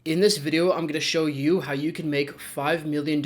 In this video, I'm going to show you how you can make $5 million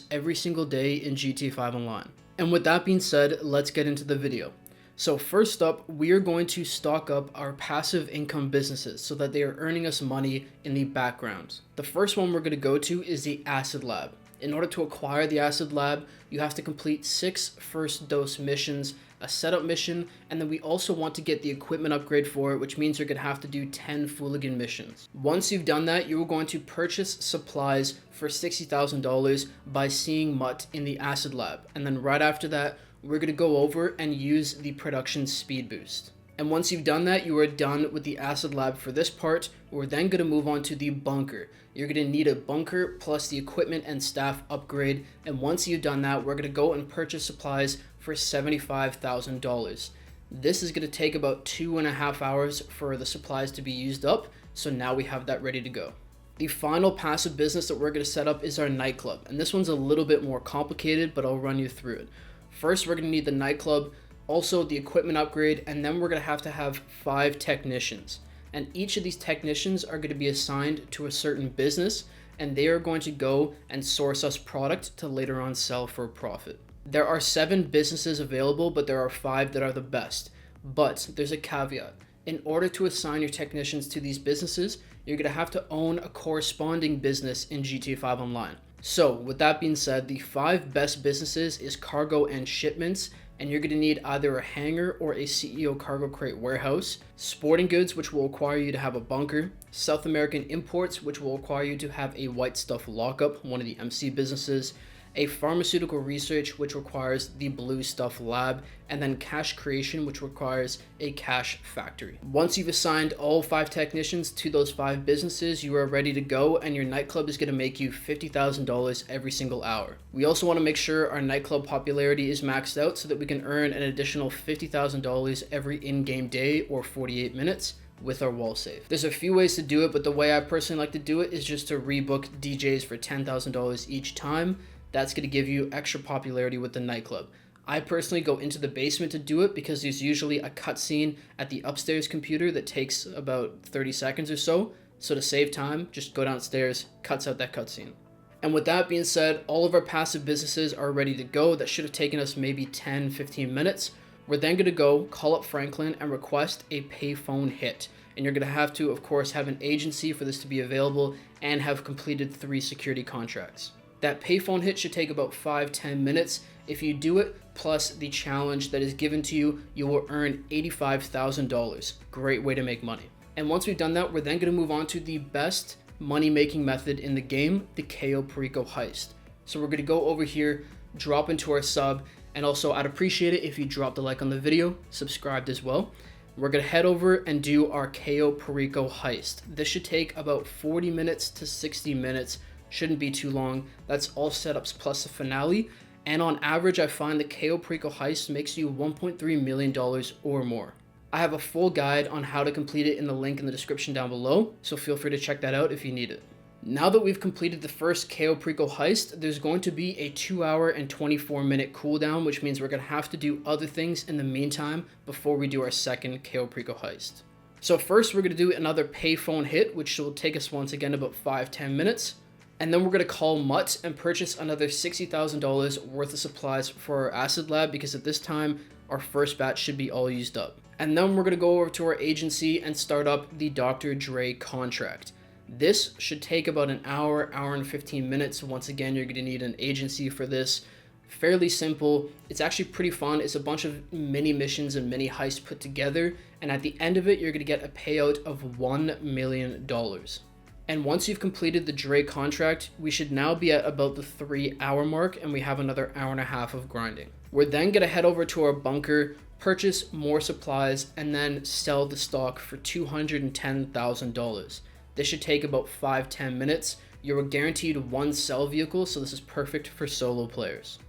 every single day in GTA 5 Online. And with that being said, let's get into the video. So first up, we are going to stock up our passive income businesses so that they are earning us money in the background. The first one we're going to go to is the Acid Lab. In order to acquire the Acid Lab, you have to complete 6 first dose missions, a setup mission, and then we also want to get the equipment upgrade for it, which means you're going to have to do 10 Fooligan missions. Once you've done that, you're going to purchase supplies for $60,000 by seeing Mutt in the Acid Lab. And then right after that, we're going to go over and use the production speed boost. And once you've done that, you are done with the Acid Lab for this part. We're then going to move on to the bunker. You're going to need a bunker plus the equipment and staff upgrade. And once you've done that, we're going to go and purchase supplies for $75,000. This is going to take about 2.5 hours for the supplies to be used up. So now we have that ready to go. The final passive business that we're going to set up is our nightclub. And this one's a little bit more complicated, but I'll run you through it. First, we're going to need the nightclub, also the equipment upgrade, and then we're going to have 5 technicians. And each of these technicians are going to be assigned to a certain business, and they are going to go and source us product to later on sell for a profit. There are 7 businesses available, but there are 5 that are the best. But there's a caveat. In order to assign your technicians to these businesses, you're going to have to own a corresponding business in GTA 5 Online. So with that being said, the 5 best businesses is cargo and shipments, and you're going to need either a hangar or a CEO cargo crate warehouse, sporting goods, which will require you to have a bunker, South American imports, which will require you to have a white stuff lockup, one of the MC businesses, a pharmaceutical research, which requires the blue stuff lab, and then cash creation, which requires a cash factory. Once you've assigned all 5 technicians to those 5 businesses, you are ready to go, and your nightclub is going to make you $50,000 every single hour. We also want to make sure our nightclub popularity is maxed out so that we can earn an additional $50,000 every in-game day or 48 minutes with our wall save. There's a few ways to do it, but the way I personally like to do it is just to rebook DJs for $10,000 each time. That's going to give you extra popularity with the nightclub. I personally go into the basement to do it because there's usually a cutscene at the upstairs computer that takes about 30 seconds or so. So to save time, just go downstairs, cuts out that cutscene. And with that being said, all of our passive businesses are ready to go. That should have taken us maybe 10-15 minutes. We're then going to go call up Franklin and request a payphone hit. And you're going to have to, of course, have an agency for this to be available and have completed 3 security contracts. That payphone hit should take about 5-10 minutes. If you do it, plus the challenge that is given to you, you will earn $85,000. Great way to make money. And once we've done that, we're then going to move on to the best money-making method in the game, the Cayo Perico Heist. So we're going to go over here, drop into our sub, and also I'd appreciate it if you dropped a like on the video, subscribed as well. We're going to head over and do our Cayo Perico Heist. This should take about 40 minutes to 60 minutes. Shouldn't be too long. That's all setups plus the finale. And on average, I find the Cayo Perico Heist makes you $1.3 million or more. I have a full guide on how to complete it in the link in the description down below, so feel free to check that out if you need it. Now that we've completed the first Cayo Perico Heist, there's going to be a 2-hour and 24-minute cooldown, which means we're going to have to do other things in the meantime before we do our second Cayo Perico Heist. So first, we're going to do another payphone hit, which will take us once again about 5-10 minutes. And then we're going to call Mutt and purchase another $60,000 worth of supplies for our Acid Lab because at this time, our first batch should be all used up. And then we're going to go over to our agency and start up the Dr. Dre contract. This should take about an hour, hour and 15 minutes. Once again, you're going to need an agency for this. Fairly simple. It's actually pretty fun. It's a bunch of mini missions and mini heists put together. And at the end of it, you're going to get a payout of $1 million. And once you've completed the Dre contract, we should now be at about the 3-hour mark and we have another hour and a half of grinding. We're then going to head over to our bunker, purchase more supplies, and then sell the stock for $210,000. This should take about 5-10 minutes. You're guaranteed 1 sell vehicle, so this is perfect for solo players.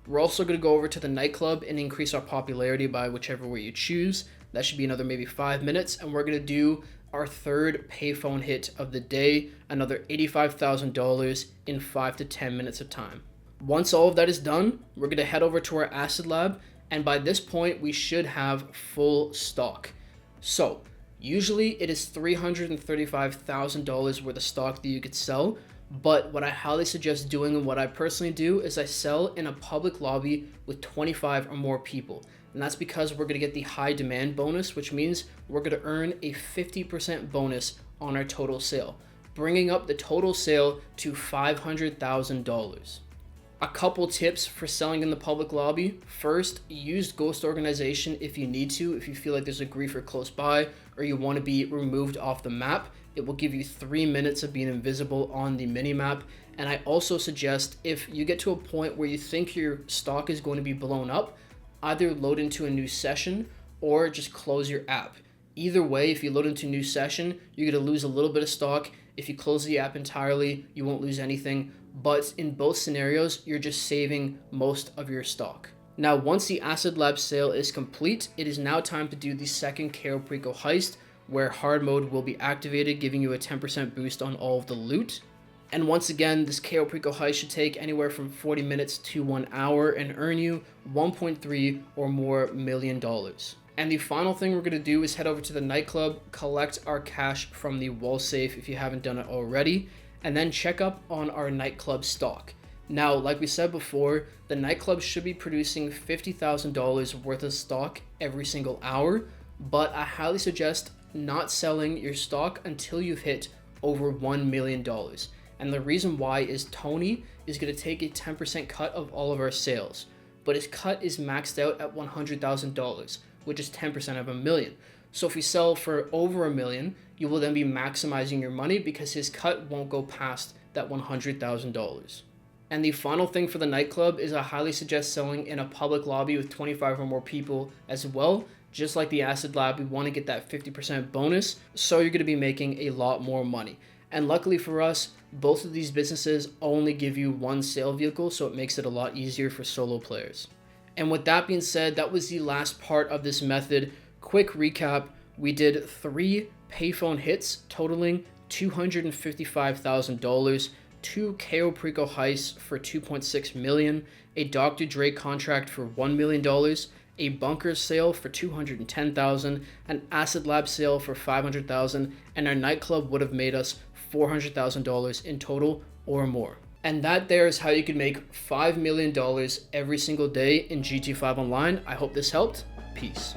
We're also going to go over to the nightclub and increase our popularity by whichever way you choose. That should be another maybe 5 minutes, and we're going to do our third payphone hit of the day, another $85,000 in 5 to 10 minutes of time. Once all of that is done, we're going to head over to our Acid Lab, and by this point, we should have full stock. So Usually it is $335,000 worth of stock that you could sell, but what I highly suggest doing and what I personally do is I sell in a public lobby with 25 or more people. And that's because we're going to get the high demand bonus, which means we're going to earn a 50% bonus on our total sale, bringing up the total sale to $500,000. A couple tips for selling in the public lobby. First, use ghost organization if you need to. If you feel like there's a griefer close by or you want to be removed off the map, it will give you 3 minutes of being invisible on the mini map. And I also suggest if you get to a point where you think your stock is going to be blown up, either load into a new session or just close your app. Either way, if you load into a new session, you're going to lose a little bit of stock. If you close the app entirely, you won't lose anything. But in both scenarios, you're just saving most of your stock. Now, once the Acid Lab sale is complete, it is now time to do the second Cayo Perico heist, where hard mode will be activated, giving you a 10% boost on all of the loot. And once again, this Cayo Perico heist should take anywhere from 40 minutes to 1 hour and earn you $1.3 or more million. And the final thing we're going to do is head over to the nightclub, collect our cash from the wall safe if you haven't done it already, and then check up on our nightclub stock. Now, like we said before, the nightclub should be producing $50,000 worth of stock every single hour, but I highly suggest not selling your stock until you've hit over $1 million. And the reason why is Tony is going to take a 10% cut of all of our sales, but his cut is maxed out at $100,000, which is 10% of $1 million. So if we sell for over $1 million, you will then be maximizing your money because his cut won't go past that $100,000. And the final thing for the nightclub is I highly suggest selling in a public lobby with 25 or more people as well. Just like the Acid Lab, we want to get that 50% bonus, so you're going to be making a lot more money. And luckily for us, both of these businesses only give you one sale vehicle, so it makes it a lot easier for solo players. And with that being said, that was the last part of this method. Quick recap, we did 3 payphone hits totaling $255,000, 2 Cayo Perico heists for $2.6 million, a Dr. Dre contract for $1 million, a bunker sale for $210,000, an Acid Lab sale for $500,000, and our nightclub would have made us $400,000 in total or more. And that there is how you can make $5 million every single day in GT5 Online. I hope this helped. Peace.